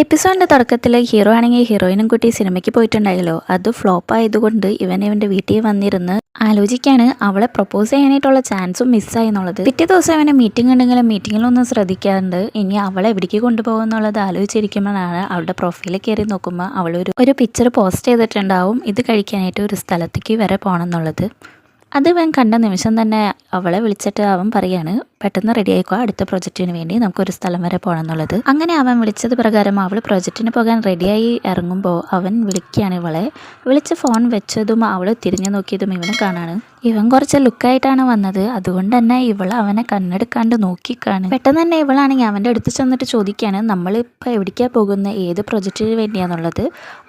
എപ്പിസോഡിൻ്റെ തുടക്കത്തിൽ ഹീറോ ആണെങ്കിൽ ഹീറോയിനും കുട്ടി സിനിമയ്ക്ക് പോയിട്ടുണ്ടായല്ലോ. അത് ഫ്ലോപ്പ് ആയതുകൊണ്ട് ഇവൻ്റെ വീട്ടിൽ വന്നിരുന്ന് ആലോചിക്കാണ് അവളെ പ്രപ്പോസ് ചെയ്യാനായിട്ടുള്ള ചാൻസും മിസ്സായി എന്നുള്ളത്. പിറ്റേ ദിവസം അവനെ മീറ്റിംഗ് ഉണ്ടെങ്കിലും മീറ്റിങ്ങിലൊന്നും ശ്രദ്ധിക്കാറുണ്ട്. ഇനി അവളെ എവിടേക്ക് കൊണ്ടുപോകും എന്നുള്ളത് ആലോചിച്ചിരിക്കുമ്പോഴാണ് അവളുടെ പ്രൊഫൈലിൽ കയറി നോക്കുമ്പോൾ അവൾ ഒരു പിക്ചർ പോസ്റ്റ് ചെയ്തിട്ടുണ്ടാവും ഇത് കഴിക്കാനായിട്ട് ഒരു സ്ഥലത്തേക്ക് വരെ പോകണം എന്നുള്ളത്. അത് ഇവൻ കണ്ട നിമിഷം തന്നെ അവളെ വിളിച്ചിട്ട് അവൻ പറയാണ് പെട്ടെന്ന് റെഡി ആയിക്കോ, അടുത്ത പ്രൊജക്റ്റിന് വേണ്ടി നമുക്കൊരു സ്ഥലം വരെ പോകണം എന്നുള്ളത്. അങ്ങനെ അവൻ വിളിച്ചത് പ്രകാരം അവൾ പ്രൊജക്റ്റിന് പോകാൻ റെഡിയായി ഇറങ്ങുമ്പോൾ അവൻ വിളിക്കുകയാണ് ഇവളെ. വിളിച്ച് ഫോൺ വെച്ചതും അവൾ തിരിഞ്ഞു നോക്കിയതും ഇവനെ കാണാണ്. ഇവൻ കുറച്ച് ലുക്കായിട്ടാണ് വന്നത്, അതുകൊണ്ട് തന്നെ ഇവൾ അവനെ കണ്ണെടുക്കാണ്ട് നോക്കിക്കാണ്. പെട്ടെന്ന് തന്നെ ഇവളാണെങ്കിൽ അവൻ്റെ അടുത്ത് ചെന്നിട്ട് ചോദിക്കുകയാണ് നമ്മളിപ്പോൾ എവിടേക്കാണ് പോകുന്നത്, ഏത് പ്രൊജക്റ്റിന് വേണ്ടിയാണെന്നുള്ളത്.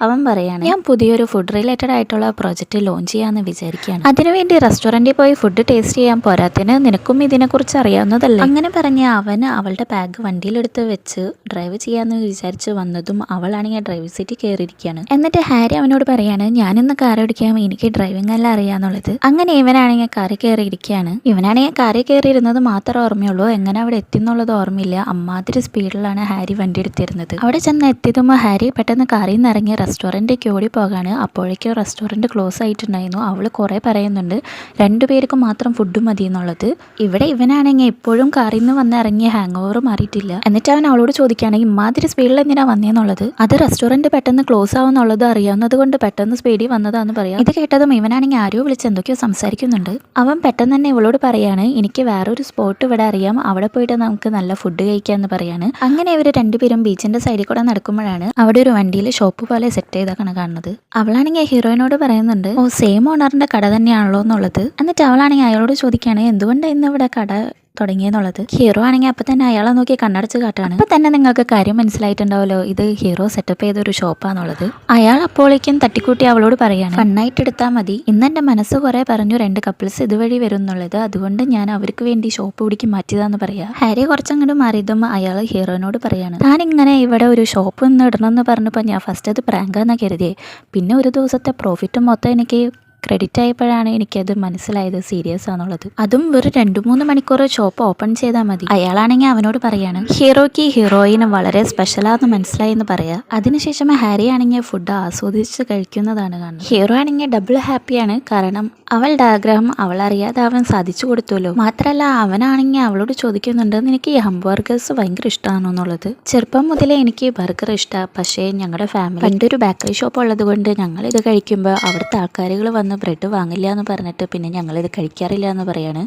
അവൻ പറയാണ് ഞാൻ പുതിയൊരു ഫുഡ് റിലേറ്റഡ് ആയിട്ടുള്ള പ്രൊജക്റ്റ് ലോഞ്ച് ചെയ്യാമെന്ന് വിചാരിക്കുകയാണ്. അതിനുവേണ്ടി റെസ്റ്റോറൻറ്റിൽ പോയി ഫുഡ് ടേസ്റ്റ് ചെയ്യാൻ പോരാത്തിന് നിനക്കും ഇതിനെക്കുറിച്ച് അറിയാവുന്നതല്ലേ. അങ്ങനെ പറഞ്ഞ് അവൻ അവളുടെ ബാഗ് വണ്ടിയിലെടുത്ത് വെച്ച് ഡ്രൈവ് ചെയ്യാമെന്ന് വിചാരിച്ച് വന്നതും അവളാണെങ്കിൽ ഡ്രൈവർ സീറ്റിൽ കയറിയിരിക്കുകയാണ്. എന്നിട്ട് ഹാരി അവനോട് പറയാണ് ഞാനിന്ന് കാർ ഓടിക്കാൻ എനിക്ക് ഡ്രൈവിംഗ് എല്ലാം അറിയാമെന്നുള്ളത്. അങ്ങനെ ഇവനാണെങ്കിൽ കാറിൽ കയറിയിരിക്കുകയാണ്. ഇവനാണെങ്കിൽ കാറിൽ കയറിയിരുന്നത് മാത്രമേ ഓർമ്മയുള്ളൂ, എങ്ങനെ അവിടെ എത്തിയെന്നുള്ളത് ഓർമ്മയില്ല. അമ്മാതിരി സ്പീഡിലാണ് ഹാരി വണ്ടി എടുത്തിരുന്നത്. അവിടെ ചെന്ന് എത്തിയതുമ്പോൾ ഹാരി പെട്ടെന്ന് കാറിൽ നിന്ന് ഇറങ്ങി റെസ്റ്റോറൻറ്റിലേക്ക് ഓടി പോകാണ്. അപ്പോഴേക്കും റെസ്റ്റോറൻറ്റ് ക്ലോസ് ആയിട്ടുണ്ടായിരുന്നു. അവൾ കുറേ പറയുന്നുണ്ട് രണ്ടുപേർക്കും മാത്രം ഫുഡ് മതി എന്നുള്ളത്. ഇവിടെ ഇവനാണെങ്കിൽ ഇപ്പോഴും കാറിൽ നിന്ന് വന്ന് ഇറങ്ങിയ ഹാങ് ഓവർ മാറിയിട്ടില്ല. എന്നിട്ട് അവൻ അവളോട് ചോദിക്കുകയാണെങ്കിൽ ഇമാതിരി സ്പീഡിൽ എന്തിനാ വന്നേന്നുള്ളത്. അത് റെസ്റ്റോറൻറ്റ് പെട്ടെന്ന് ക്ലോസ് ആവുന്നുള്ളത് അറിയാവുന്നത് കൊണ്ട് പെട്ടെന്ന് സ്പീഡിൽ വന്നതാന്ന് പറയാം. ഇത് കേട്ടതും ഇവനാണെങ്കിൽ ആരോ വിളിച്ച് എന്തൊക്കെയോ സംസാരിക്കുന്നുണ്ട്. അവൻ പെട്ടെന്ന് തന്നെ ഇവളോട് പറയാണ് എനിക്ക് വേറൊരു സ്പോട്ട് ഇവിടെ അറിയാം, അവിടെ പോയിട്ട് നമുക്ക് നല്ല ഫുഡ് കഴിക്കാമെന്ന് പറയാണ്. അങ്ങനെ ഇവർ രണ്ടുപേരും ബീച്ചിന്റെ സൈഡിൽ കൂടെ നടക്കുമ്പോഴാണ് അവിടെ ഒരു വണ്ടിയിൽ ഷോപ്പ് പോലെ സെറ്റ് ചെയ്താണ് കാണുന്നത്. അവളാണെങ്കിൽ ഹീറോയിനോട് പറയുന്നുണ്ട് ഓ സെയിം ഓണറിന്റെ കട തന്നെയാണല്ലോ എന്നുള്ളത്. എന്നിട്ട് അവളാണെങ്കിൽ അയാളോട് ചോദിക്കുകയാണ് എന്തുകൊണ്ടാണ് ഇന്ന് ഇവിടെ കട തുടങ്ങിയെന്നുള്ളത്. ഹീറോ ആണെങ്കിൽ അപ്പം തന്നെ അയാളെ നോക്കി കണ്ണടച്ച് കാട്ടാണ്. അപ്പം തന്നെ നിങ്ങൾക്ക് കാര്യം മനസ്സിലായിട്ടുണ്ടാവല്ലോ ഇത് ഹീറോ സെറ്റപ്പ് ചെയ്തൊരു ഷോപ്പാന്നുള്ളത്. അയാൾ അപ്പോഴേക്കും തട്ടിക്കൂട്ടി അവളോട് പറയാണ് ഫണ്ണായിട്ട് എടുത്താൽ മതി, ഇന്ന് എൻ്റെ മനസ്സ് കുറേ പറഞ്ഞു 2 കപ്പിൾസ് ഇതുവഴി വരും എന്നുള്ളത്, അതുകൊണ്ട് ഞാൻ അവർക്ക് വേണ്ടി ഷോപ്പ് പിടിക്ക് മാറ്റിയതാന്ന് പറയാം. ഹാരി കുറച്ചങ്ങോട്ട് മാറിയതും അയാൾ ഹീറോയിനോട് പറയാണ് താൻ ഇങ്ങനെ ഇവിടെ ഒരു ഷോപ്പ് ഒന്ന് ഇടണമെന്ന് പറഞ്ഞപ്പോൾ ഞാൻ ഫസ്റ്റ് അത് പ്രാങ്കാന്നാണ് കരുതിയേ, പിന്നെ ഒരു ദിവസത്തെ പ്രോഫിറ്റ് മൊത്തം എനിക്ക് ക്രെഡിറ്റ് ആയപ്പോഴാണ് എനിക്കത് മനസ്സിലായത് സീരിയസ് ആണെന്നുള്ളത്. അതും വെറും 2-3 മണിക്കൂർ ഷോപ്പ് ഓപ്പൺ ചെയ്താൽ മതി. അയാളാണെങ്കിൽ അവനോട് പറയാണ് ഹീറോയ്ക്ക് ഹീറോയിന് വളരെ സ്പെഷ്യലാന്ന് മനസ്സിലായി എന്ന് പറയാം. അതിനുശേഷം ഹാരി ആണെങ്കിൽ ഫുഡ് ആസ്വദിച്ച് കഴിക്കുന്നതാണ് കാണുന്നത്. ഹീറോ ആണെങ്കിൽ ഡബിൾ ഹാപ്പിയാണ്, കാരണം അവളുടെ ആഗ്രഹം അവളറിയാതെ അവൻ സാധിച്ചു കൊടുത്തുല്ലോ. മാത്രമല്ല അവനാണെങ്കിൽ അവളോട് ചോദിക്കുന്നുണ്ട് നിനക്ക് ഈ ഹംബർഗേഴ്സ് ഭയങ്കര ഇഷ്ടമാണോ എന്നുള്ളത്. ചെറുപ്പം മുതലേ എനിക്ക് ബർഗർ ഇഷ്ടമാണ്, പക്ഷേ ഞങ്ങളുടെ ഫാമിലി പണ്ടൊരു ബേക്കറി ഷോപ്പ് ഉള്ളത് കൊണ്ട് ഞങ്ങളിത് കഴിക്കുമ്പോൾ അവിടുത്തെ ആൾക്കാരുകൾ വന്ന് ബ്രെഡ് വാങ്ങില്ല എന്ന് പറഞ്ഞിട്ട് പിന്നെ ഞങ്ങളിത് കഴിക്കാറില്ല എന്ന് പറയാണ്.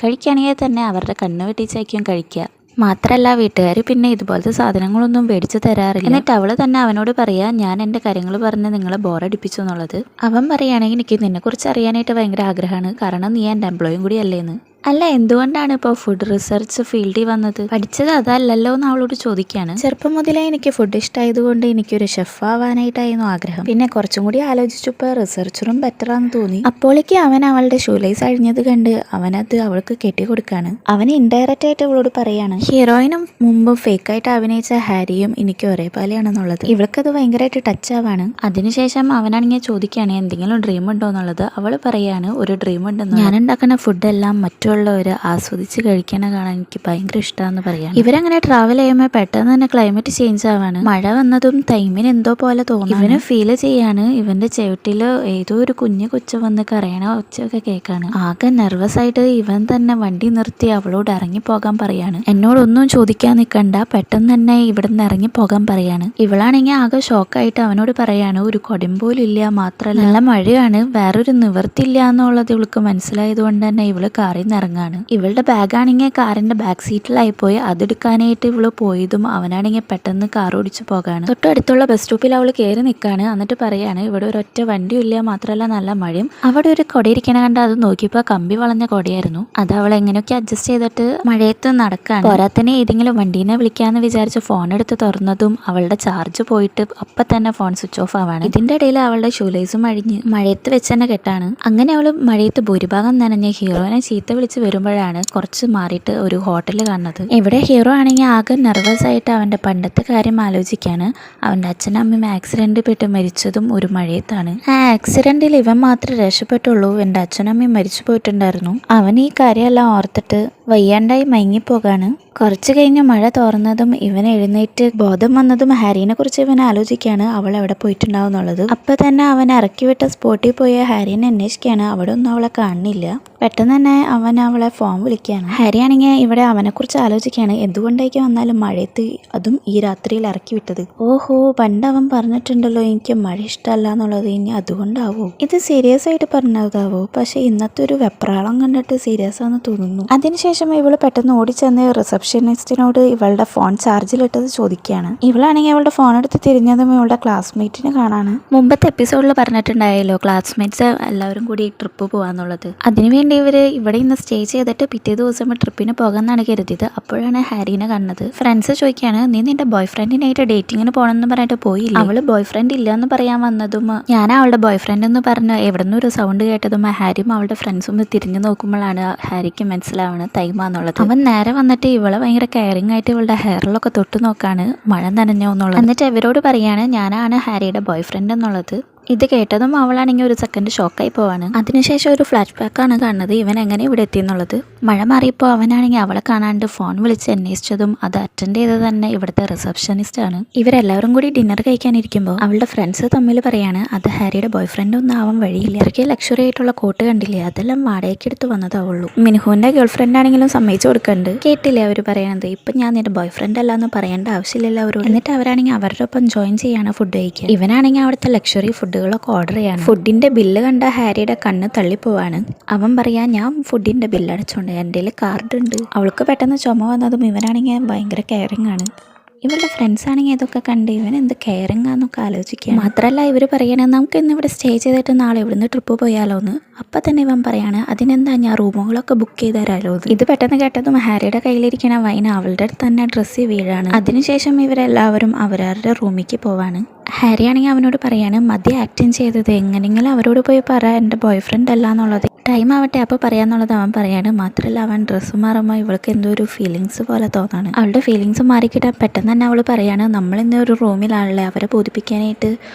കഴിക്കുകയാണെങ്കിൽ തന്നെ അവരുടെ കണ്ണ് വെട്ടിച്ചായിരിക്കും കഴിക്കുക. മാത്രമല്ല വീട്ടുകാർ പിന്നെ ഇതുപോലത്തെ സാധനങ്ങളൊന്നും മേടിച്ച് തരാറില്ല. എന്നിട്ട് അവൾ തന്നെ അവനോട് പറയാ ഞാൻ എൻ്റെ കാര്യങ്ങൾ പറഞ്ഞ് നിങ്ങളെ ബോറടിപ്പിച്ചു എന്നുള്ളത്. അവൻ പറയുകയാണെങ്കിൽ എനിക്ക് നിന്നെക്കുറിച്ച് അറിയാനായിട്ട് ഭയങ്കര ആഗ്രഹമാണ്, കാരണം നീ എൻ്റെ എംപ്ലോയും കൂടി അല്ലേന്ന്. അല്ല എന്തുകൊണ്ടാണ് ഇപ്പോൾ ഫുഡ് റിസർച്ച് ഫീൽഡിൽ വന്നത്, പഠിച്ചത് അതല്ലല്ലോ എന്ന് അവളോട് ചോദിക്കുകയാണ്. ചെറുപ്പം മുതലേ എനിക്ക് ഫുഡ് ഇഷ്ടമായതുകൊണ്ട് എനിക്കൊരു ഷെഫ് ആവാനായിട്ടായിരുന്നു ആഗ്രഹം, പിന്നെ കുറച്ചും കൂടി ആലോചിച്ചപ്പോൾ റിസർച്ചറും ബെറ്ററാന്ന് തോന്നി. അപ്പോഴേക്ക് അവൻ അവളുടെ ഷൂലൈസ് അഴിഞ്ഞത് കണ്ട് അവനത് അവൾക്ക് കെട്ടിക്കൊടുക്കാണ്. അവൻ ഇൻഡയറക്റ്റ് ആയിട്ട് അവളോട് പറയാണ് ഹീറോയിനും മുമ്പ് ഫേക്കായിട്ട് അഭിനയിച്ച ഹാരിയും എനിക്ക് ഒരേപോലെയാണെന്നുള്ളത്. ഇവൾക്കത് ഭയങ്കരമായിട്ട് ടച്ച് ആവാണ്. അതിനുശേഷം അവനാണെങ്കിൽ ചോദിക്കുകയാണ് എന്തെങ്കിലും ഡ്രീം ഉണ്ടോ എന്നുള്ളത്. അവൾ പറയാണ് ഒരു ഡ്രീം ഉണ്ടെന്ന്, ഞാൻ ഉണ്ടാക്കുന്ന ഫുഡെല്ലാം മറ്റുള്ളവർ ആസ്വദിച്ച് കഴിക്കണ കാണാൻ എനിക്ക് ഭയങ്കര ഇഷ്ടമാണെന്ന് പറയാം. ഇവരങ്ങനെ ട്രാവൽ ചെയ്യുമ്പോൾ പെട്ടെന്ന് തന്നെ ക്ലൈമറ്റ് ചേഞ്ച് ആവാണ്. മഴ വന്നതും ടൈമിന് എന്തോ പോലെ തോന്നി. ഇവന് ഫീൽ ചെയ്യാണ് ഇവന്റെ ചെവിട്ടിൽ ഏതോ ഒരു കുഞ്ഞു കൊച്ചു വന്ന് കരയണ ഒച്ചയൊക്കെ കേൾക്കാണ്. ആകെ നെർവസ് ആയിട്ട് ഇവൻ തന്നെ വണ്ടി നിർത്തി അവളോട് ഇറങ്ങിപ്പോകാൻ പറയാണ്. എന്നോടൊന്നും ചോദിക്കാൻ നിൽക്കണ്ട, പെട്ടെന്ന് തന്നെ ഇവിടെ നിന്ന് ഇറങ്ങിപ്പോകാൻ പറയാണ്. ഇവളാണെങ്കിൽ ആകെ ഷോക്കായിട്ട് അവനോട് പറയാണ് ഒരു കൊടം പോലും ഇല്ല, മാത്രമല്ല നല്ല മഴയാണ്, വേറൊരു നിവർത്തില്ല എന്നുള്ളത് ഇവൾക്ക് മനസ്സിലായത് കൊണ്ട് തന്നെ ഇവള് കാറിൽ ഇറങ്ങാണ്. ഇവളുടെ ബാഗാണെങ്കിൽ കാറിന്റെ ബാക്ക് സീറ്റിലായി പോയി, അതെടുക്കാനായിട്ട് ഇവള് പോയതും അവനാണെങ്കിൽ പെട്ടെന്ന് കാർ ഓടിച്ചു പോകാണ്. തൊട്ടടുത്തുള്ള ബസ് സ്റ്റോപ്പിൽ അവൾ കയറി നിൽക്കാണ്. എന്നിട്ട് പറയാണ് ഇവിടെ ഒരൊറ്റ വണ്ടിയും ഇല്ല, മാത്രമല്ല നല്ല മഴയും. അവിടെ ഒരു കൊടയിരിക്കണ കണ്ട് അത് നോക്കിയപ്പോൾ കമ്പി വളഞ്ഞ കൊടയായിരുന്നു. അത് അവൾ എങ്ങനെയൊക്കെ അഡ്ജസ്റ്റ് ചെയ്തിട്ട് മഴയത്ത് നടക്കാണ്. പോരാത്തന്നെ ഏതെങ്കിലും വണ്ടീനെ വിളിക്കാന്ന് വിചാരിച്ച് ഫോൺ എടുത്ത് തുറന്നതും അവളുടെ ചാർജ് പോയിട്ട് അപ്പം തന്നെ ഫോൺ സ്വിച്ച് ഓഫ് ആവാണ്. ഇതിന്റെ ഇടയിൽ അവളുടെ ഷൂലേസും അഴിഞ്ഞ് മഴയത്ത് വെച്ച് തന്നെ കെട്ടാണ്. അങ്ങനെ അവള് മഴയത്ത് ഭൂരിഭാഗം നനഞ്ഞ ഹീറോയിനെ ചീത്ത വിളിച്ച് വരുമ്പോഴാണ് കുറച്ച് മാറിയിട്ട് ഒരു ഹോട്ടൽ കാണുന്നത്. ഇവിടെ ഹീറോ ആണെങ്കിൽ ആകെ നെർവസ് ആയിട്ട് അവൻ്റെ പണ്ടത്തെ കാര്യം ആലോചിക്കാണ്. അവൻ്റെ അച്ഛനും അമ്മയും ആക്സിഡൻറ്റ് പെട്ട് മരിച്ചതും ഒരു മഴയത്താണ്. ആ ആക്സിഡൻറ്റിൽ ഇവൻ മാത്രമേ രക്ഷപ്പെട്ടുള്ളൂ, എൻ്റെ അച്ഛനും അമ്മയും മരിച്ചു പോയിട്ടുണ്ടായിരുന്നു. അവൻ ഈ കാര്യമെല്ലാം ഓർത്തിട്ട് വയ്യാണ്ടായി മയങ്ങിപ്പോകാണ്. കുറച്ചു കഴിഞ്ഞ് മഴ തോർന്നതും ഇവൻ എഴുന്നേറ്റ് ബോധം വന്നതും ഹാരിനെ കുറിച്ച് ഇവൻ ആലോചിക്കുകയാണ് അവൾ എവിടെ പോയിട്ടുണ്ടാവും എന്നുള്ളത്. അപ്പൊ തന്നെ അവൻ ഇറക്കി വിട്ട സ്പോട്ടിൽ പോയ ഹാരിനെ അന്വേഷിക്കുകയാണ്. അവിടെ ഒന്നും അവളെ കാണുന്നില്ല. പെട്ടെന്ന് തന്നെ അവൻ അവളെ ഫോൺ വിളിക്കുകയാണ്. ഹാരി ആണെങ്കിൽ ഇവിടെ അവനെ കുറിച്ച് ആലോചിക്കുകയാണ്. എന്തുകൊണ്ടേക്ക് വന്നാലും മഴയത്ത്, അതും ഈ രാത്രിയിൽ ഇറക്കി വിട്ടത്. ഓഹോ, പണ്ട് അവൻ പറഞ്ഞിട്ടുണ്ടല്ലോ എനിക്ക് മഴ ഇഷ്ടമല്ല എന്നുള്ളത്. ഇനി അതുകൊണ്ടാവോ? ഇത് സീരിയസ് ആയിട്ട് പറഞ്ഞതാവോ? പക്ഷെ ഇന്നത്തെ ഒരു വെപ്രാളം കണ്ടിട്ട് സീരിയസ് ആണെന്ന് തോന്നുന്നു. അതിനുശേഷം ഇവള് പെട്ടെന്ന് ഓടിച്ചെന്ന് റിസപ്ഷനിസ്റ്റിനോട് ഇവളുടെ ഫോൺ ചാർജിലിട്ടത് ചോദിക്കുകയാണ്. ഇവളാണെങ്കിൽ അവളുടെ ഫോൺ എടുത്ത് തിരിഞ്ഞതും ഇവളുടെ ക്ലാസ്മേറ്റിനെ കാണാണ്. മുമ്പത്തെ എപ്പിസോഡിൽ പറഞ്ഞിട്ടുണ്ടായല്ലോ ക്ലാസ്മേറ്റ്സ് എല്ലാവരും കൂടി ട്രിപ്പ് പോവാന്നുള്ളത്. അതിനുവേണ്ടി ഇവര് ഇവിടെ ഇന്ന് സ്റ്റേ ചെയ്തിട്ട് പിറ്റേ ദിവസം ട്രിപ്പിന് പോകാന്നാണ് കരുതിയത്. അപ്പോഴാണ് ഹാരിനെ കണ്ടത്. ഫ്രണ്ട്സ് ചോദിക്കുകയാണ്, നീ നിന്റെ ബോയ് ഫ്രണ്ടിനായിട്ട് ഡേറ്റിങ്ങിന് പോകണമെന്ന് പറഞ്ഞിട്ട് പോയില്ല? അവള് ബോയ് ഫ്രണ്ട് ഇല്ല എന്ന് പറയാൻ വന്നതും ഞാൻ അവളുടെ ബോയ് ഫ്രണ്ട് എന്ന് പറഞ്ഞ് എവിടുന്ന് ഒരു സൗണ്ട് കേട്ടതും ഹാരിയും അവളുടെ ഫ്രണ്ട്സും തിരിഞ്ഞു നോക്കുമ്പോഴാണ് ഹാരിക്ക് മനസ്സിലാവുന്നത് തൈമാന്നുള്ളത്. അവൻ നേരെ വന്നിട്ട് ഇവളെ ഭയങ്കര കെയറിങ് ആയിട്ട് ഇവളുടെ ഹെയറിലൊക്കെ തൊട്ട് നോക്കാണ് മഴ നനഞ്ഞോ എന്നുള്ളത്. എന്നിട്ട് ഇവരോട് പറയാണ് ഞാനാണ് ഹാരിയുടെ ബോയ് ഫ്രണ്ട് എന്നുള്ളത്. ഇത് കേട്ടതും അവളാണെങ്കിൽ ഒരു സെക്കൻഡ് ഷോക്കായി പോവാണ്. അതിനുശേഷം ഒരു ഫ്ലാഷ് ബാക്കാണ് കാണുന്നത് ഇവൻ എങ്ങനെ ഇവിടെ എത്തിയെന്നുള്ളത്. മഴ മാറിയപ്പോൾ അവനാണെങ്കിൽ അവളെ കാണാണ്ട് ഫോൺ വിളിച്ച് അന്വേഷിച്ചതും അത് അറ്റൻഡ് ചെയ്തത് തന്നെ ഇവിടുത്തെ റിസപ്ഷനിസ്റ്റ് ആണ്. ഇവരെല്ലാവരും കൂടി ഡിന്നർ കഴിക്കാനിരിക്കുമ്പോൾ അവളുടെ ഫ്രണ്ട്സ് തമ്മിൽ പറയാണ് അത് ഹാരിയുടെ ബോയ് ഫ്രണ്ട് ഒന്നും ആവാൻ വഴിയില്ല. ഇവർക്ക് ലക്ഷറി ആയിട്ടുള്ള കോട്ട് കണ്ടില്ലേ, അതെല്ലാം വാടകയ്ക്ക് എടുത്ത് വന്നതാവുള്ളൂ. മിനുഹുവിന്റെ ഗേൾ ഫ്രണ്ട് ആണെങ്കിലും സമ്മതിച്ചു കൊടുക്കണ്ട്. കേട്ടില്ലേ അവർ പറയണത്, ഇപ്പൊ ഞാൻ നിന്റെ ബോയ് ഫ്രണ്ട് അല്ല എന്ന് പറയേണ്ട ആവശ്യമില്ലല്ലോ അവരോട്. എന്നിട്ട് അവരാണെങ്കിൽ അവരുടെ ഒപ്പം ജോയിൻ ചെയ്യാണ് ഫുഡ് കഴിക്കുക. ഇവനാണെങ്കിൽ അവിടുത്തെ ലക്ഷറി ഫുഡുകളൊക്കെ ഓർഡർ ചെയ്യാണ്. ഫുഡിന്റെ ബില്ല് കണ്ട ഹാരിയുടെ കണ്ണ് തള്ളിപ്പോവാണ്. അവൻ പറയാ ഞാൻ ഫുഡിന്റെ ബില്ല് അടച്ചോണ്ട് എൻ്റെ കാർഡ് ഉണ്ട്. അവൾക്ക് പെട്ടെന്ന് ചുമ വന്നതും ഇവനാണെങ്കിൽ ഭയങ്കര കെയറിങ് ആണ്. ഇവളുടെ ഫ്രണ്ട്സ് ആണെങ്കിൽ ഇതൊക്കെ കണ്ട് ഇവൻ എന്ത് കെയറിങ് ആണെന്നൊക്കെ ആലോചിക്കുക. മാത്രമല്ല ഇവർ പറയണേ നമുക്ക് ഇന്ന് ഇവിടെ സ്റ്റേ ചെയ്തിട്ട് നാളെ ഇവിടുന്ന് ട്രിപ്പ് പോയാലോ എന്ന്. അപ്പം തന്നെ ഇവൻ പറയാണ് അതിനെന്താ ഞാൻ റൂമുകളൊക്കെ ബുക്ക് ചെയ്ത് തരാലോ. ഇത് പെട്ടെന്ന് കേട്ടതും ഹാരിയുടെ കയ്യിലിരിക്കണ വൈൻ അവളുടെ അടുത്ത് തന്നെ ഡ്രസ്സ് വീഴാണ്. അതിനുശേഷം ഇവരെല്ലാവരും അവരവരുടെ റൂമിലേക്ക് പോവാണ്. ഹാരി ആണെങ്കിൽ അവനോട് പറയാണ് മതി ആക്ടിങ് ചെയ്തത്, എങ്ങനെയെങ്കിലും അവരോട് പോയി പറ എൻ്റെ ബോയ് ഫ്രണ്ട് അല്ല എന്നുള്ളത്. ടൈം ആവട്ടെ അപ്പോൾ പറയാന്നുള്ളത് അവൻ പറയാണ്. മാത്രമല്ല അവൻ ഡ്രസ്സ് മാറുമ്പോൾ ഇവൾക്ക് എന്തോ ഒരു ഫീലിങ്സ് പോലെ തോന്നാണ്. അവളുടെ ഫീലിങ്സ് മാറിക്കിട്ടാൻ പെട്ടെന്ന് തന്നെ അവൾ പറയാണ് നമ്മളിന്ന് ഒരു റൂമിലാണല്ലേ, അവരെ ബോധിപ്പിക്കാനായിട്ട്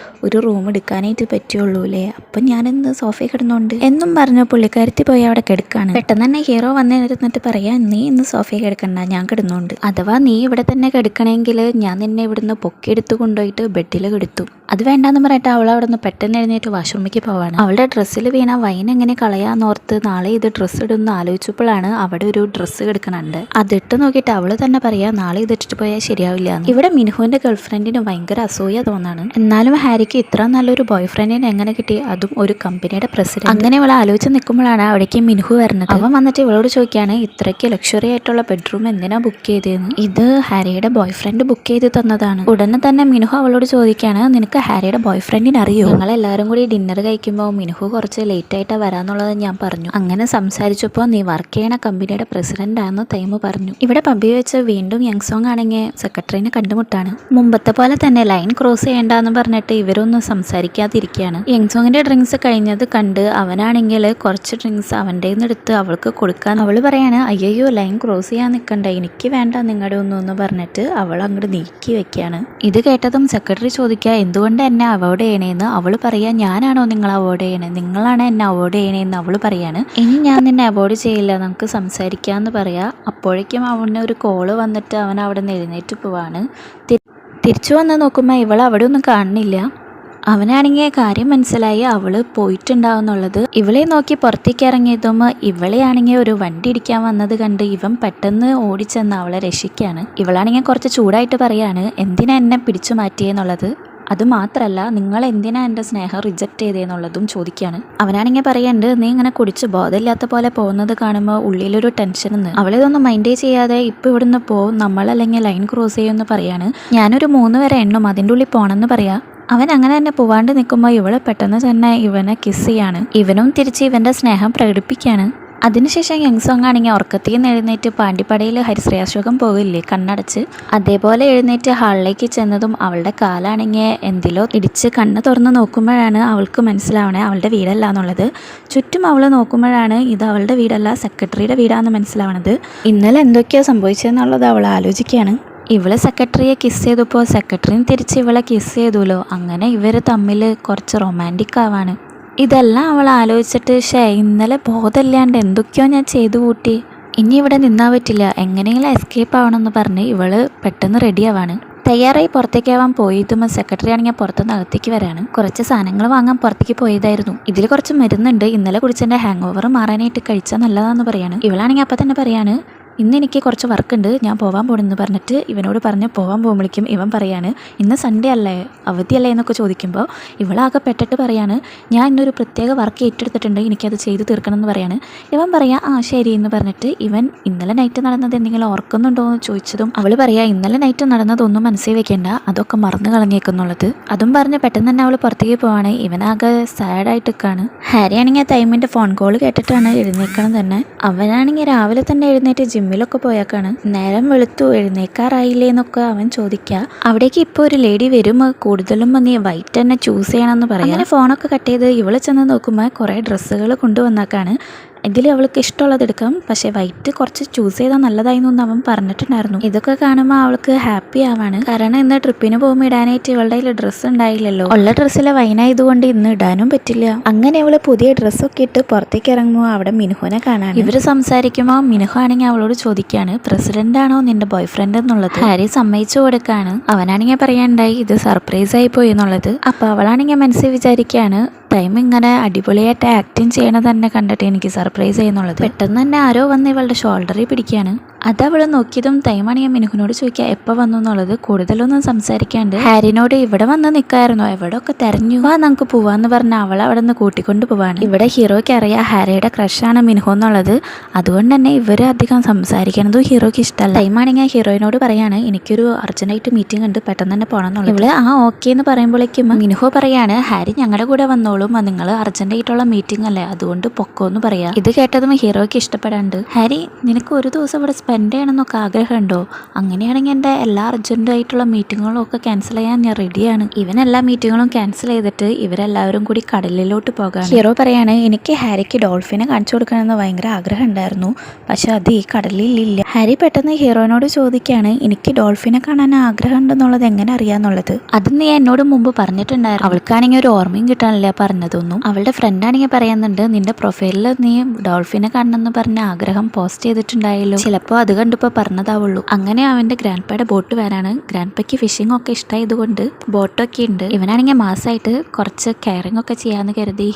ഒരു റൂം എടുക്കാനായിട്ട് പറ്റുള്ളൂ അല്ലേ, അപ്പം ഞാനിന്ന് സോഫയിൽ കിടന്നുകൊണ്ട് എന്നും പറഞ്ഞു പുള്ളിക്കാരത്തി പോയി അവിടെ കിടക്കാണ്. പെട്ടെന്ന് തന്നെ ഹീറോ വന്നിരുന്നിട്ട് പറയാൻ നീ ഇന്ന് സോഫയിൽ കിടക്കണ്ട, ഞാൻ കിടന്നുകൊണ്ട്. അഥവാ നീ ഇവിടെ തന്നെ കിടക്കണമെങ്കിൽ ഞാൻ നിന്നെ ഇവിടുന്ന് പൊക്കിയെടുത്ത് കൊണ്ടുപോയിട്ട് ബെഡിൽ കിടത്തു. അത് വേണ്ടാന്ന് പറഞ്ഞിട്ട് അവൾ അവിടെ നിന്ന് പെട്ടെന്ന് എഴുന്നേറ്റ് വാഷ്റൂമിലേക്ക് പോവാണ്. അവളുടെ ഡ്രസ്സിൽ വീണ വൈൻ എങ്ങനെ കളയാന്നോർത്ത് നാളെ ഇത് ഡ്രസ്സ് ഇടുന്ന ആലോചിച്ചപ്പോഴാണ് അവിടെ ഒരു ഡ്രസ്സ് കിടക്കണുണ്ട്. അതിട്ട് നോക്കിയിട്ട് അവള് തന്നെ പറയാ നാളെ ഇതിട്ടിട്ട് പോയാൽ ശരിയാവില്ല. ഇവിടെ മിനുഹുവിന്റെ ഗേൾഫ്രണ്ടിന് ഭയങ്കര അസൂയ തോന്നാണ്. എന്നാലും ഹാരിക്ക് ഇത്ര നല്ലൊരു ബോയ് ഫ്രണ്ടിനെ എങ്ങനെ കിട്ടി, അതും ഒരു കമ്പനിയുടെ പ്രസിഡന്റ്. അങ്ങനെ ഇവളെ ആലോചിച്ച് നിൽക്കുമ്പോഴാണ് അവിടേക്ക് മിനുഹു വരുന്നത്. അവൻ വന്നിട്ട് ഇവളോട് ചോദിക്കുകയാണ് ഇത്രയ്ക്ക് ലക്ഷറി ആയിട്ടുള്ള ബെഡ്റൂം എന്തിനാ ബുക്ക് ചെയ്തതെന്ന്. ഇത് ഹാരിയുടെ ബോയ് ഫ്രണ്ട് ബുക്ക് ചെയ്ത് തന്നതാണ്. ഉടനെ തന്നെ മിനുഹു അവളോട് ചോദിക്കുകയാണ് നിനക്ക് ഹാരിയുടെ ബോയ് ഫ്രണ്ടിനെ അറിയോ? ഞങ്ങളെല്ലാവരും കൂടി ഡിന്നർ കഴിക്കുമ്പോൾ മിനുഹു കുറച്ച് ലേറ്റ് ആയിട്ടാണ് വരാന്നുള്ളത് ഞാൻ പറഞ്ഞു. അങ്ങനെ സംസാരിച്ചപ്പോൾ നീ വർക്ക് ചെയ്യണ കമ്പനിയുടെ പ്രസിഡന്റ് ആണെന്ന് തൈമു പറഞ്ഞു. ഇവിടെ പബ്ബി വെച്ച് വീണ്ടും യങ്സോങ് ആണെങ്കിൽ സെക്രട്ടറിനെ കണ്ടുമുട്ടാണ്. മുമ്പത്തെ പോലെ തന്നെ ലൈൻ ക്രോസ് ചെയ്യേണ്ടെന്ന് പറഞ്ഞിട്ട് ഇവരൊന്നും സംസാരിക്കാതിരിക്കുകയാണ്. യങ്സോങ്ങിന്റെ ഡ്രിങ്ക്സ് കഴിഞ്ഞത് കണ്ട് അവനാണെങ്കിൽ കുറച്ച് ഡ്രിങ്ക്സ് അവൻ്റെ എടുത്ത് അവൾക്ക് കൊടുക്കാൻ അവൾ പറയാണ് അയ്യോ ലൈൻ ക്രോസ് ചെയ്യാൻ നിൽക്കണ്ട, എനിക്ക് വേണ്ട നിങ്ങളുടെ ഒന്നും പറഞ്ഞിട്ട് അവൾ അങ്ങോട്ട് നീക്കി വെക്കുകയാണ്. ഇത് കേട്ടതും സെക്രട്ടറി ചോദിക്കുക എന്തുകൊണ്ട് എന്നെ അവോയ്ഡ് ചെയ്യണേന്ന്. അവൾ പറയാ ഞാനാണോ നിങ്ങൾ അവോയ്ഡ് ചെയ്യണേ, നിങ്ങളാണ് എന്നെ അവോയ്ഡ് ചെയ്യണേന്ന് അവൾ പറയാണ്. ഇനി ഞാൻ നിന്നെ അവോയ്ഡ് ചെയ്യില്ല, നമുക്ക് സംസാരിക്കാമെന്ന് പറയാ. അപ്പോഴേക്കും അവന് ഒരു കോള് വന്നിട്ട് അവൻ അവിടെ നിന്ന് എഴുന്നേറ്റ് പോവാണ്. തിരിച്ചു വന്ന് നോക്കുമ്പോൾ ഇവൾ അവിടെ ഒന്നും കാണുന്നില്ല. അവനാണെങ്കിൽ കാര്യം മനസ്സിലായി അവള് പോയിട്ടുണ്ടാവുന്നുള്ളത്. ഇവളെ നോക്കി പുറത്തേക്ക് ഇറങ്ങിയതും ഇവളെയാണെങ്കിൽ ഒരു വണ്ടി ഇടിക്കാൻ വന്നത് കണ്ട് ഇവൻ പെട്ടെന്ന് ഓടിച്ചെന്ന് അവളെ രക്ഷിക്കുകയാണ്. ഇവളാണെങ്കിൽ കുറച്ച് ചൂടായിട്ട് പറയാണ് എന്തിനാ എന്നെ പിടിച്ചു മാറ്റിയെന്നുള്ളത്. അതുമാത്രമല്ല നിങ്ങൾ എന്തിനാ എൻ്റെ സ്നേഹം റിജക്റ്റ് ചെയ്തതെന്നുള്ളതും ചോദിക്കുകയാണ്. അവനാണെങ്കിൽ പറയണ്ട് നീ ഇങ്ങനെ കുടിച്ച് ബോധമില്ലാത്ത പോലെ പോകുന്നത് കാണുമ്പോൾ ഉള്ളിലൊരു ടെൻഷൻ എന്ന്. അവളിതൊന്നും മൈൻഡേ ചെയ്യാതെ ഇപ്പം ഇവിടുന്ന് പോവും, നമ്മളല്ലെങ്കിൽ ലൈൻ ക്രോസ് ചെയ്യുമെന്ന് പറയാണ്. ഞാനൊരു 3 വരെ എണ്ണും, അതിൻ്റെ ഉള്ളിൽ പോകണമെന്ന് പറയാം. അവൻ അങ്ങനെ തന്നെ പോവാണ്ട് നിൽക്കുമ്പോൾ ഇവള് പെട്ടെന്ന് തന്നെ ഇവനെ കിസ് ചെയ്യാണ്. ഇവനും തിരിച്ച് ഇവൻ്റെ സ്നേഹം പ്രകടിപ്പിക്കുകയാണ്. അതിനുശേഷം യങ്സോങ് ആണെങ്കിൽ ഉറക്കത്തിൽ നിന്ന് എഴുന്നേറ്റ് പാണ്ടിപ്പടയിൽ ഹരിശ്രീയാശോകം പോകില്ലേ കണ്ണടച്ച്, അതേപോലെ എഴുന്നേറ്റ് ഹാളിലേക്ക് ചെന്നതും അവളുടെ കാലാണെങ്കിൽ എന്തിലോ ഇടിച്ച് കണ്ണ് തുറന്ന് നോക്കുമ്പോഴാണ് അവൾക്ക് മനസ്സിലാവണേ അവളുടെ വീടല്ല എന്നുള്ളത്. ചുറ്റും അവൾ നോക്കുമ്പോഴാണ് ഇത് അവളുടെ വീടല്ല സെക്രട്ടറിയുടെ വീടാണെന്ന് മനസ്സിലാവണത്. ഇന്നലെ എന്തൊക്കെയോ സംഭവിച്ചതെന്നുള്ളത് അവൾ ആലോചിക്കുകയാണ്. ഇവള് സെക്രട്ടറിയെ കിസ് ചെയ്തപ്പോൾ സെക്രട്ടറിയും തിരിച്ച് ഇവളെ കിസ് ചെയ്തുല്ലോ. അങ്ങനെ ഇവർ തമ്മിൽ കുറച്ച് റൊമാൻറ്റിക് ആവാണ്. ഇതെല്ലാം അവൾ ആലോചിച്ചിട്ട് ഇന്നലെ ബോധമില്ലാണ്ട് എന്തൊക്കെയോ ഞാൻ ചെയ്തു കൂട്ടി, ഇനി ഇവിടെ നിന്നാ പറ്റില്ല, എങ്ങനെയെങ്കിലും എസ്കേപ്പ് ആവണമെന്ന് പറഞ്ഞ് ഇവള് പെട്ടെന്ന് റെഡിയാവാണ്. തയ്യാറായി പുറത്തേക്കാവാൻ പോയതുമ്പോൾ സെക്രട്ടറി ആണെങ്കിൽ പുറത്തുനിന്ന് അകത്തേക്ക് വരാണ്. കുറച്ച് സാധനങ്ങൾ വാങ്ങാൻ പുറത്തേക്ക് പോയതായിരുന്നു. ഇതിൽ കുറച്ച് മരുന്നുണ്ട്, ഇന്നലെ കുടിച്ചെൻ്റെ ഹാങ് ഓവർ മാറാനായിട്ട് കഴിച്ചാൽ നല്ലതാണെന്ന് പറയാണ്. ഇവളാണെങ്കിൽ അപ്പം തന്നെ പറയാണ്, ഇന്ന് എനിക്ക് കുറച്ച് വർക്കുണ്ട്, ഞാൻ പോകാൻ പോകണമെന്ന് പറഞ്ഞിട്ട് ഇവനോട് പറഞ്ഞ് പോകാൻ പോകുമ്പോഴേക്കും ഇവൻ പറയാണ്, ഇന്ന് സൺഡേ അല്ലേ, അവധിയല്ലേ എന്നൊക്കെ ചോദിക്കുമ്പോൾ ഇവളാകെ പെട്ടിട്ട് പറയാണ്, ഞാൻ ഇന്നൊരു പ്രത്യേക വർക്ക് ഏറ്റെടുത്തിട്ടുണ്ട്, എനിക്കത് ചെയ്ത് തീർക്കണം എന്ന് പറയാണ്. ഇവൻ പറയാ ആ ശരി എന്ന് പറഞ്ഞിട്ട് ഇവൻ ഇന്നലെ നൈറ്റ് നടന്നത് എന്തെങ്കിലും ഓർക്കുന്നുണ്ടോ എന്ന് ചോദിച്ചതും അവൾ പറയാ, ഇന്നലെ നൈറ്റ് നടന്നതൊന്നും മനസ്സിൽ വെക്കേണ്ട, അതൊക്കെ മറന്നു കളഞ്ഞേക്കുന്നുള്ളത്. അതും പറഞ്ഞ് പെട്ടെന്ന് തന്നെ അവൾ പുറത്തേക്ക് പോവാണ്. ഇവനാകെ സാഡായിട്ട് നിൽക്കുകയാണ്. ഹാരി ആണെങ്കിൽ തൈമിൻ്റെ ഫോൺ കോൾ കേട്ടിട്ടാണ് എഴുന്നേക്കണം തന്നെ. അവനാണെങ്കിൽ രാവിലെ തന്നെ എഴുന്നേറ്റ് ജിമ്മിലൊക്കെ പോയേക്കാണ്. നേരം വെളുത്തു, എഴുന്നേക്കാറായില്ലേ എന്നൊക്കെ അവൻ ചോദിക്കുക. അവിടേക്ക് ഇപ്പോൾ ഒരു ലേഡി വരും, കൂടുതലും നീ വൈറ്റ് തന്നെ ചൂസ് ചെയ്യണമെന്ന് പറയാം. അങ്ങനെ ഫോണൊക്കെ കട്ട് ചെയ്ത് ഇവള് ചെന്ന് നോക്കുമ്പോൾ കുറേ ഡ്രസ്സുകൾ കൊണ്ടുവന്നാക്കാണ്. ഇതിൽ അവൾക്ക് ഇഷ്ടമുള്ളത് എടുക്കാം, പക്ഷേ വൈറ്റ് കുറച്ച് ചൂസ് ചെയ്താൽ നല്ലതായിരുന്നു എന്ന് അവൻ പറഞ്ഞിട്ടുണ്ടായിരുന്നു. ഇതൊക്കെ കാണുമ്പോൾ അവൾക്ക് ഹാപ്പി ആവാണ്. കാരണം ഇന്ന് ട്രിപ്പിന് പോകുമ്പോൾ ഇടാനായിട്ട് ഇവളുടെ കയ്യിൽ ഡ്രസ്സ് ഉണ്ടായില്ലല്ലോ. ഉള്ള ഡ്രസ്സിലെ വൈനായതുകൊണ്ട് ഇന്ന് ഇടാനും പറ്റില്ല. അങ്ങനെ അവള് പുതിയ ഡ്രസ്സൊക്കെ ഇട്ട് പുറത്തേക്ക് ഇറങ്ങുമ്പോൾ അവിടെ മിനുഹുനെ കാണാണ്. ഇവര് സംസാരിക്കുമ്പോൾ മിനുഹു ആണെങ്കിൽ അവളോട് ചോദിക്കാണ്, പ്രസിഡന്റ് ആണോ നിന്റെ ബോയ് ഫ്രണ്ട് എന്നുള്ളത്. ഹാരി സമ്മതിച്ചു കൊടുക്കാണ്. അവനാണെങ്കിൽ പറയാണ്ടായി ഇത് സർപ്രൈസ് ആയി പോയി എന്നുള്ളത്. അപ്പൊ അവളാണെങ്കിൽ മനസ്സിൽ വിചാരിക്കാണ്, ടൈം ഇങ്ങനെ അടിപൊളിയായിട്ട് ആക്ടിങ് ചെയ്യണത് തന്നെ കണ്ടിട്ട് എനിക്ക് സർപ്രൈസ് ചെയ്യുന്നുള്ളത്. പെട്ടെന്ന് തന്നെ ആരോ വന്ന് ഇവളുടെ ഷോൾഡറിൽ പിടിക്കുകയാണ്. അതവൾ നോക്കിയതും ടൈമാണെങ്കിൽ മിനുഹിനോട് ചോദിക്കുക എപ്പോൾ വന്നു എന്നുള്ളത്. കൂടുതലൊന്നും സംസാരിക്കാണ്ട് ഹാരിനോട് ഇവിടെ വന്ന് നിൽക്കായിരുന്നു, എവിടെ ഒക്കെ തെരഞ്ഞു, വാ നമുക്ക് പോവാന്ന് പറഞ്ഞാൽ അവൾ അവിടെ നിന്ന് കൂട്ടിക്കൊണ്ട് പോവാണ്. ഇവിടെ ഹീറോയ്ക്ക് അറിയാം ഹാരിയുടെ ക്രഷാണ് മിനുഹു എന്നുള്ളത്. അതുകൊണ്ട് തന്നെ ഇവർ അധികം സംസാരിക്കണതും ഹീറോയ്ക്ക് ഇഷ്ടമല്ല. ടൈമാണെങ്കിൽ ഹീറോയിനോട് പറയാണ്, എനിക്കൊരു അർജന്റായിട്ട് മീറ്റിംഗ് ഉണ്ട്, പെട്ടെന്ന് തന്നെ പോകണം എന്നുള്ളത്. ഇവള് ആ ഓക്കെ എന്ന് പറയുമ്പോഴേക്കും മിനുഹു പറയാണ്, ഹാരി ഞങ്ങളുടെ കൂടെ വന്നോളൂ, നിങ്ങൾ അർജന്റായിട്ടുള്ള മീറ്റിംഗ് അല്ലേ, അതുകൊണ്ട് പൊക്കോന്ന് പറയാ. ഇത് കേട്ടതും ഹീറോയ്ക്ക് ഇഷ്ടപ്പെടാണ്ട്, ഹാരി നിനക്ക് ഒരു ദിവസം ഇവിടെ സ്പെൻഡ് ചെയ്യണമെന്നൊക്കെ ആഗ്രഹമുണ്ടോ? അങ്ങനെയാണെങ്കിൽ എൻ്റെ എല്ലാ അർജന്റായിട്ടുള്ള മീറ്റിങ്ങുകളും ഒക്കെ ക്യാൻസൽ ചെയ്യാൻ ഞാൻ റെഡിയാണ്. ഇവൻ എല്ലാ മീറ്റിങ്ങുകളും ക്യാൻസൽ ചെയ്തിട്ട് ഇവരെല്ലാവരും കൂടി കടലിലോട്ട് പോകാൻ. ഹീറോ പറയാണ്, എനിക്ക് ഹാരിക്ക് ഡോൾഫിനെ കാണിച്ചു കൊടുക്കണമെന്ന് ഭയങ്കര ആഗ്രഹം ഉണ്ടായിരുന്നു, പക്ഷെ അത് ഈ കടലിലില്ല. ഹാരി പെട്ടെന്ന് ഹീറോയിനോട് ചോദിക്കുകയാണ്, എനിക്ക് ഡോൾഫിനെ കാണാൻ ആഗ്രഹം ഉണ്ടെന്നുള്ളത് എങ്ങനെ അറിയാന്നുള്ളത്. അത് നീ എന്നോട് മുമ്പ് പറഞ്ഞിട്ടുണ്ടായിരുന്നു. അവൾക്കാണെങ്കിൽ ഒരു ഓർമ്മയും കിട്ടാനില്ല പറഞ്ഞതൊന്നും. അവളുടെ ഫ്രണ്ടാണെങ്കിൽ പറയുന്നുണ്ട്, നിന്റെ പ്രൊഫൈലിൽ നീ ഡോൾഫിനെ കാണണമെന്ന് പറഞ്ഞ ആഗ്രഹം പോസ്റ്റ് ചെയ്തിട്ടുണ്ടായല്ലോ, ചിലപ്പോൾ അത് കണ്ടിപ്പോൾ പറഞ്ഞതാവുള്ളൂ. അങ്ങനെ അവന്റെ ഗ്രാൻഡ്പയുടെ ബോട്ട് വരാണ്. ഗ്രാൻഡ്പയ്ക്ക് ഫിഷിംഗ് ഒക്കെ ഇഷ്ടമായതുകൊണ്ട് ബോട്ടൊക്കെ ഉണ്ട്. ഇവനാണെങ്കിൽ മാസമായിട്ട് കുറച്ച് കെയറിംഗ് ഒക്കെ ചെയ്യാന്ന് കരുതി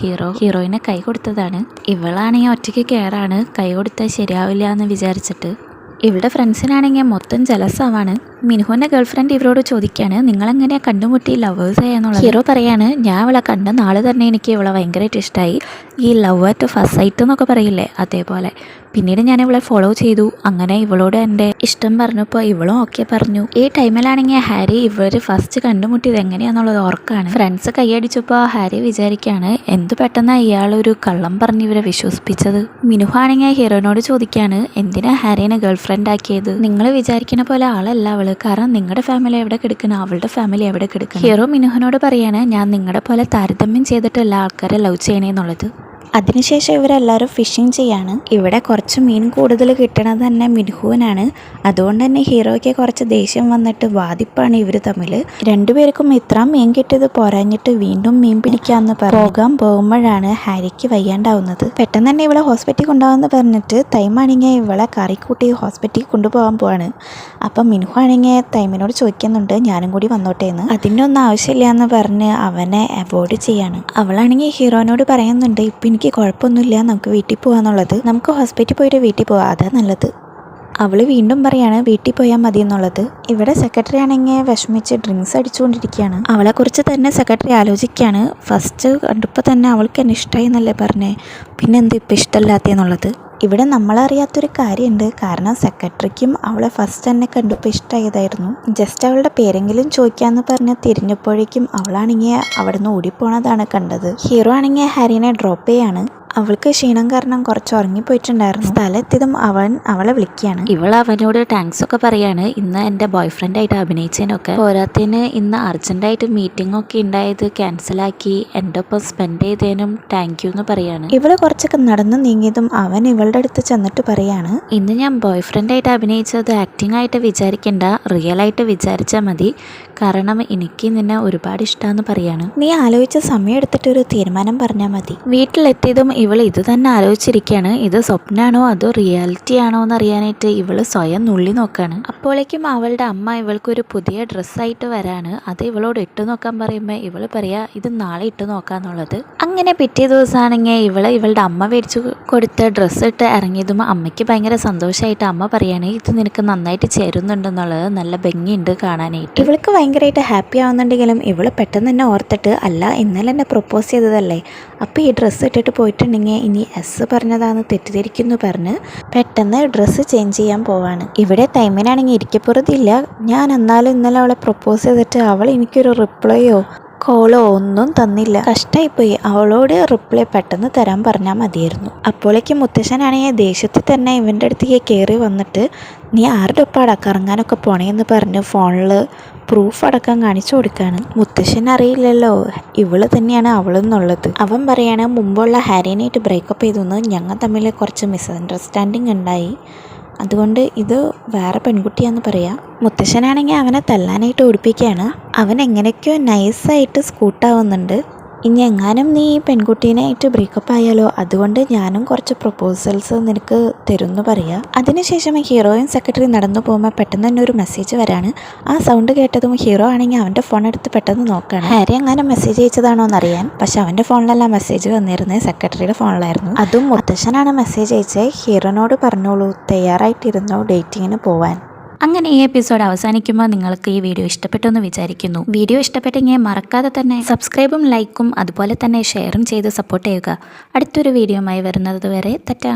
ഹീറോയിനെ കൈ കൊടുത്തതാണ്. ഇവളാണെങ്കിൽ ഒറ്റയ്ക്ക് കെയറാണ്, കൈ കൊടുത്താൽ ശരിയാവില്ല എന്ന് വിചാരിച്ചിട്ട്. ഇവളുടെ ഫ്രണ്ട്സിനാണെങ്കിൽ മൊത്തം ജലസാവാണ്. മിനുഹുവിൻ്റെ ഗേൾഫ്രണ്ട് ഇവരോട് ചോദിക്കുകയാണ്, നിങ്ങളെങ്ങനെയാണ് കണ്ടുമുട്ടി ലവേഴ്സ് ചെയ്യാന്നുള്ളത്. ഹീറോ പറയാണ്, ഞാൻ അവളെ കണ്ട നാളെ തന്നെ എനിക്ക് ഇവളെ ഭയങ്കരമായിട്ട് ഇഷ്ടമായി. ഈ ലവ് അറ്റ് ഫസ്റ്റ് സൈറ്റ് എന്നൊക്കെ പറയില്ലേ, അതേപോലെ. പിന്നീട് ഞാൻ ഇവളെ ഫോളോ ചെയ്തു. അങ്ങനെ ഇവളോട് എൻ്റെ ഇഷ്ടം പറഞ്ഞപ്പോൾ ഇവളും ഓക്കെ പറഞ്ഞു. ഈ ടൈമിലാണെങ്കിൽ ഹാരി ഇവർ ഫസ്റ്റ് കണ്ടുമുട്ടിയത് എങ്ങനെയാണെന്നുള്ളത് ഓർക്കാണ്. ഫ്രണ്ട്സ് കൈയടിച്ചപ്പോൾ ഹാരി വിചാരിക്കുകയാണ്, എന്ത് പെട്ടെന്ന് ഇയാളൊരു കള്ളം പറഞ്ഞ് ഇവരെ വിശ്വസിപ്പിച്ചത്. മിനുഹു ആണെങ്കിൽ ഹീറോയിനോട് ചോദിക്കുകയാണ്, എന്തിനാ ഹാരിനെ ഗേൾഫ്രണ്ട് ആക്കിയത്? നിങ്ങൾ വിചാരിക്കുന്ന പോലെ ആളല്ല അവള്, കാരണം നിങ്ങളുടെ ഫാമിലി എവിടെ കിടക്കണം, അവളുടെ ഫാമിലി എവിടെ കിടക്കണം. ഹീറോ മിനുഹിനോട് പറയാണ്, ഞാൻ നിങ്ങളുടെ പോലെ താരതമ്യം ചെയ്തിട്ടല്ല ആൾക്കാരെ ലവ് ചെയ്യണേന്നുള്ളത്. അതിനുശേഷം ഇവരെല്ലാവരും ഫിഷിങ് ചെയ്യാണ്. ഇവിടെ കുറച്ച് മീൻ കൂടുതൽ കിട്ടണത് തന്നെ മിനുഹുവിനാണ്. അതുകൊണ്ട് തന്നെ ഹീറോയ്ക്ക് കുറച്ച് ദേഷ്യം വന്നിട്ട് വാദിപ്പാണ് ഇവർ തമ്മിൽ. രണ്ടുപേർക്കും ഇത്ര മീൻ കിട്ടിയത് പോരാഞ്ഞിട്ട് വീണ്ടും മീൻ പിടിക്കാമെന്ന് പോകാൻ പോകുമ്പോഴാണ് ഹാരിക്ക് വയ്യാണ്ടാവുന്നത്. പെട്ടെന്ന് തന്നെ ഇവളെ ഹോസ്പിറ്റലിൽ കൊണ്ടുപോകാമെന്ന് പറഞ്ഞിട്ട് തൈമാണെങ്കിൽ ഇവളെ കറിക്കൂട്ടി ഹോസ്പിറ്റലിൽ കൊണ്ടുപോകാൻ പോവാണ്. അപ്പം മിനുഹു ആണെങ്കിൽ തൈമിനോട് ചോദിക്കുന്നുണ്ട്, ഞാനും കൂടി വന്നോട്ടെ എന്ന്. അതിൻ്റെ ഒന്നും ആവശ്യമില്ല എന്ന് പറഞ്ഞ് അവനെ അവോയ്ഡ് ചെയ്യാണ്. അവളാണെങ്കിൽ ഹീറോനോട് പറയുന്നുണ്ട്, ഇപ്പം എനിക്ക് കുഴപ്പമൊന്നുമില്ല, നമുക്ക് വീട്ടിൽ പോകാന്നുള്ളത്, നമുക്ക് ഹോസ്പിറ്റലിൽ പോയിട്ട് വീട്ടിൽ പോകാം, അതാ നല്ലത്. അവൾ വീണ്ടും പറയാണ് വീട്ടിൽ പോയാൽ മതി എന്നുള്ളത്. ഇവിടെ സെക്രട്ടറി ആണെങ്കിൽ വിഷമിച്ച് ഡ്രിങ്ക്സ് അടിച്ചുകൊണ്ടിരിക്കുകയാണ്. അവളെക്കുറിച്ച് തന്നെ സെക്രട്ടറി ആലോചിക്കുകയാണ്. ഫസ്റ്റ് കണ്ടപ്പോൾ തന്നെ അവൾക്ക് എന്നെ ഇഷ്ടമായി എന്നല്ലേ പറഞ്ഞേ, പിന്നെ എന്ത് ഇപ്പം ഇഷ്ടമല്ലാത്തതെന്നുള്ളത്. ഇവിടെ നമ്മളറിയാത്തൊരു കാര്യമുണ്ട്. കാരണം സെക്രട്ടറിക്കും അവളെ ഫസ്റ്റ് തന്നെ കണ്ടപ്പോൾ ഇഷ്ടമായതായിരുന്നു. ജസ്റ്റ് അവളുടെ പേരെങ്കിലും ചോദിക്കാമെന്ന് പറഞ്ഞ് തിരിഞ്ഞപ്പോഴേക്കും അവളാണെങ്കിൽ അവിടെ നിന്ന് ഓടിപ്പോണതാണ് കണ്ടത്. ഹീറോ ആണെങ്കിൽ ഹാരിനെ ഡ്രോപ്പ് ചെയ്യാണ്. അവൾക്ക് ക്ഷീണം കാരണം കുറച്ച് ഉറങ്ങിപ്പോയിട്ടുണ്ടായിരുന്നു. സ്ഥലത്തിതും അവൻ അവളെ വിളിക്കുകയാണ്. ഇവൾ അവനോട് താങ്ക്സ് ഒക്കെ പറയാണ്, ഇന്ന് എൻ്റെ ബോയ് ഫ്രണ്ടായിട്ട് അഭിനയിച്ചതിനൊക്കെ. പോരാത്തതിന് ഇന്ന് അർജൻറ്റായിട്ട് മീറ്റിംഗ് ഒക്കെ ഉണ്ടായത് ക്യാൻസലാക്കി എൻ്റെ ഒപ്പം സ്പെൻഡ് ചെയ്തതിനും താങ്ക് യു എന്ന് പറയാണ്. ഇവള് കുറച്ചൊക്കെ നടന്നു നീങ്ങിയതും അവൻ ഇവളുടെ അടുത്ത് ചെന്നിട്ട് പറയാണ്, ഇന്ന് ഞാൻ ബോയ് ഫ്രണ്ടായിട്ട് അഭിനയിച്ചത് ആക്ടിംഗ് ആയിട്ട് വിചാരിക്കേണ്ട, റിയൽ ആയിട്ട് വിചാരിച്ചാൽ മതി. കാരണം എനിക്ക് നിന്നെ ഒരുപാട് ഇഷ്ടമാണെന്ന് പറയാണ്. നീ ആലോചിച്ച സമയം എടുത്തിട്ട് ഒരു തീരുമാനം പറഞ്ഞാൽ മതി. വീട്ടിലെത്തിയതും ഇവൾ ഇത് തന്നെ ആലോചിച്ചിരിക്കുകയാണ്. ഇത് സ്വപ്നമാണോ അതോ റിയാലിറ്റി ആണോ എന്ന് അറിയാനായിട്ട് ഇവൾ സ്വയം നുള്ളി നോക്കാണ്. അപ്പോഴേക്കും അവളുടെ അമ്മ ഇവൾക്കൊരു പുതിയ ഡ്രസ്സായിട്ട് വരാണ്. അത് ഇവളോട് ഇട്ട് നോക്കാൻ പറയുമ്പോൾ ഇവൾ പറയാ ഇത് നാളെ ഇട്ട് നോക്കാന്നുള്ളത്. അങ്ങനെ പിറ്റേ ദിവസമാണെങ്കിൽ ഇവളുടെ അമ്മ മേടിച്ചു കൊടുത്ത ഡ്രസ്സ് ഇട്ട് ഇറങ്ങിയതും അമ്മയ്ക്ക് ഭയങ്കര സന്തോഷമായിട്ട് അമ്മ പറയാണ് ഇത് നിനക്ക് നന്നായിട്ട് ചേരുന്നുണ്ടെന്നുള്ളത്, നല്ല ഭംഗിയുണ്ട് കാണാനായിട്ട്. ഇവൾക്ക് ഭയങ്കരമായിട്ട് ഹാപ്പി ആവുന്നുണ്ടെങ്കിലും ഇവൾ പെട്ടെന്ന് തന്നെ ഓർത്തിട്ട് അല്ല ഇന്നലെ എന്നെ പ്രപ്പോസ് ചെയ്തതല്ലേ, അപ്പോൾ ഈ ഡ്രസ്സ് ഇട്ടിട്ട് പോയിട്ടുണ്ടെങ്കിൽ ഇനി എസ് പറഞ്ഞതാണെന്ന് തെറ്റിദ്ധരിക്കുന്നു പറഞ്ഞ് പെട്ടെന്ന് ഡ്രസ്സ് ചേഞ്ച് ചെയ്യാൻ പോവാണ്. ഇവിടെ ടൈമിനാണെങ്കിൽ ഇരിക്കപ്പുറത്തില്ല. ഞാൻ എന്നാലും ഇന്നലെ അവളെ പ്രപ്പോസ് ചെയ്തിട്ട് അവൾ എനിക്കൊരു റിപ്ലൈയോ കോളോ ഒന്നും തന്നില്ല. കഷ്ടമായിപ്പോയി. അവളോട് റിപ്ലൈ പെട്ടെന്ന് തരാൻ പറഞ്ഞാൽ മതിയായിരുന്നു. അപ്പോഴേക്ക് മുത്തശ്ശനാണെങ്കിൽ ദേഷ്യത്തിൽ തന്നെ ഇവൻ്റെ അടുത്തേക്ക് കയറി വന്നിട്ട് നീ ആരുടെ ഒപ്പാടാ കറങ്ങാനൊക്കെ പോണേന്ന് പറഞ്ഞ് ഫോണിൽ പ്രൂഫ് അടക്കം കാണിച്ചു കൊടുക്കുകയാണ്. മുത്തശ്ശൻ അറിയില്ലല്ലോ ഇവള് തന്നെയാണ് അവളെന്നുള്ളത്. അവൻ പറയാണ് മുമ്പുള്ള ഹാരിനായിട്ട് ബ്രേക്കപ്പ് ചെയ്തെന്ന്, ഞങ്ങൾ തമ്മിൽ കുറച്ച് മിസ്അണ്ടർസ്റ്റാൻഡിങ് ഉണ്ടായി, അതുകൊണ്ട് ഇത് വേറെ പെൺകുട്ടിയാന്ന് പറയാം. മുത്തശ്ശനാണെങ്കിൽ അവനെ തല്ലാനായിട്ട് ഓടിപ്പിക്കുകയാണ്. അവൻ എങ്ങനെയൊക്കെയോ നൈസായിട്ട് സ്കൂട്ടാവുന്നുണ്ട്. ഇനി എങ്ങാനും നീ ഈ പെൺകുട്ടീനായിട്ട് ബ്രേക്കപ്പ് ആയാലോ, അതുകൊണ്ട് ഞാനും കുറച്ച് പ്രപ്പോസൽസ് നിനക്ക് തരുമെന്ന് പറയാം. അതിനുശേഷം ഹീറോയും സെക്രട്ടറി നടന്നു പോകുമ്പോൾ പെട്ടെന്ന് തന്നെ ഒരു മെസ്സേജ് വരാണ്. ആ സൗണ്ട് കേട്ടതും ഹീറോ ആണെങ്കിൽ അവൻ്റെ ഫോൺ എടുത്ത് പെട്ടെന്ന് നോക്കുകയാണ്. ഹാരി എങ്ങാനും മെസ്സേജ് അയച്ചതാണോ എന്നറിയാൻ. പക്ഷെ അവൻ്റെ ഫോണിലല്ല മെസ്സേജ് വന്നിരുന്നത്, സെക്രട്ടറിയുടെ ഫോണിലായിരുന്നു. അതും മുത്തശ്ശനാണ് മെസ്സേജ് അയച്ചത്. ഹീറോനോട് പറഞ്ഞോളൂ തയ്യാറായിട്ടിരുന്നോ ഡേറ്റിങ്ങിന് പോവാൻ. അങ്ങനെ ഈ എപ്പിസോഡ് അവസാനിക്കുമ്പോൾ നിങ്ങൾക്ക് ഈ വീഡിയോ ഇഷ്ടപ്പെട്ടെന്ന് വിചാരിക്കുന്നു. വീഡിയോ ഇഷ്ടപ്പെട്ടെങ്കിൽ മറക്കാതെ തന്നെ സബ്സ്ക്രൈബും ലൈക്കും അതുപോലെ തന്നെ ഷെയറും ചെയ്ത് സപ്പോർട്ട് ചെയ്യുക. അടുത്തൊരു വീഡിയോയുമായി വരുന്നത് വരെ ടാറ്റാ.